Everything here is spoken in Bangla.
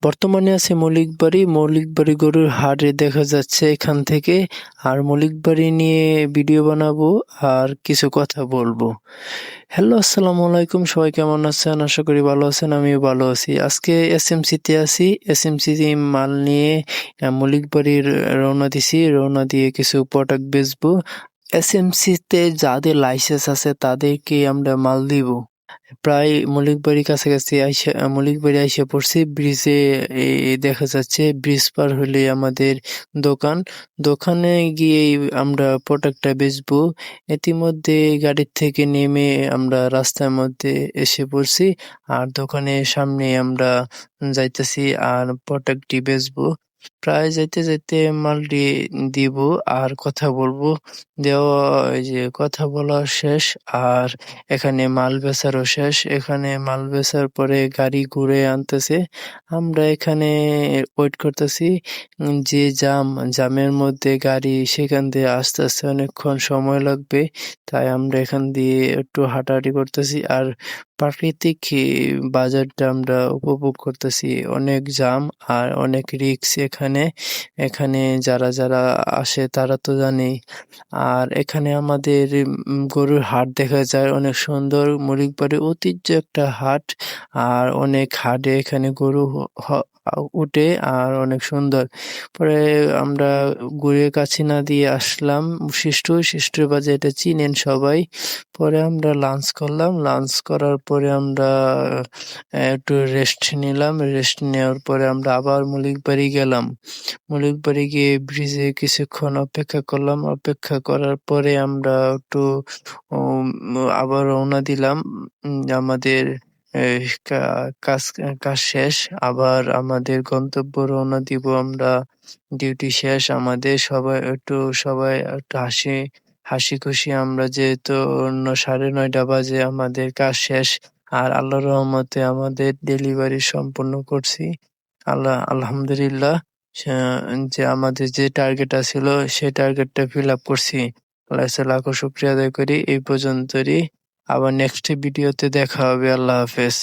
বর্তমানে আছে মৌলিকবাড়ি গরুর হাটে দেখা যাচ্ছে এখান থেকে। আর মৌলিকবাড়ি নিয়ে ভিডিও বানাবো আর কিছু কথা বলবো। হ্যালো, আসসালামু আলাইকুম, সবাই কেমন আছেন? আশা করি ভালো আছেন, আমিও ভালো আছি। আজকে এসএমসিতে আছি, এসএমসি মাল নিয়ে মৌলিকবাড়ির রওনা দিয়ে কিছু প্রোডাক্ট বেচবো। এসএমসিতে যাদের লাইসেন্স আছে তাদেরকে আমরা মাল দিব। প্রায় মৌলিকবাড়ির কাছাকাছি মৌলিকবাড়ি আইসা পড়ছি। ব্রিজে দেখা যাচ্ছে, ব্রিজ পার হলে আমাদের দোকান। দোকানে গিয়ে আমরা প্রোডাক্টটা বেচবো। ইতিমধ্যে গাড়ির থেকে নেমে আমরা রাস্তার মধ্যে এসে পড়ছি, আর দোকানের সামনে আমরা যাইতেছি আর প্রোডাক্টটি বেচবো। প্রায় যাইতে যাইতে মালটি দিব আর কথা বলবো। দেওয়া এই যে কথা বলা শেষ, আর এখানে মাল বেচারও শেষ। এখানে মাল বেচার পরে গাড়ি ঘুরে আনতেছে। আমরা এখানে ওয়েট করতেছি। যে জ্যামের মধ্যে গাড়ি সেখান দিয়ে আস্তে আস্তে অনেকক্ষণ সময় লাগবে, তাই আমরা এখান দিয়ে একটু হাঁটাহাঁটি করতেছি আর প্রাকৃতিক বাজারটা আমরা উপভোগ করতেছি। অনেক জ্যাম আর অনেক রিস্ক এখানে। এখানে যারা যারা আসে তারা তো জানেই। আর এখানে আমাদের গরুর হাট দেখা যায়, অনেক সুন্দর। মৌলিকবাড়ির ঐতিহ্য একটা হাট, আর অনেক হাটে এখানে গরু উঠে আর অনেক সুন্দর। পরে আমরা ঘুরে কাছে না দিয়ে আসলাম শিষ্টুর বাজার, এটা চিনেন সবাই। পরে আমরা লাঞ্চ করলাম। লাঞ্চ করার পরে আমরা একটু রেস্ট নিলাম। রেস্ট নেওয়ার পরে আমরা আবার মৌলিকবাড়ি গেলাম। মৌলিকবাড়ি গিয়ে ব্রিজে কিছুক্ষণ অপেক্ষা করলাম। অপেক্ষা করার পরে আমরা একটু আবার রওনা দিলাম। আমাদের কাজ শেষ, আবার আমাদের গন্তব্য রওনা দিব আমরা। ডিউটি শেষ আমাদের। সবাই একটু হাসি খুশি আমরা, যেহেতু 9:30 বাজে আমাদের কাজ শেষ। আর আল্লাহর রহমতে আমাদের ডেলিভারি সম্পন্ন করছি। আলহামদুলিল্লাহ। যে আমাদের যে টার্গেট ছিল সেই টার্গেটটা ফিল আপ করছি। আল্লাহ লাখো শুকরিয়া আদায় করি। এই পর্যন্তই। আবার নেক্সট ভিডিওতে দেখা হবে। আল্লাহ হাফেজ।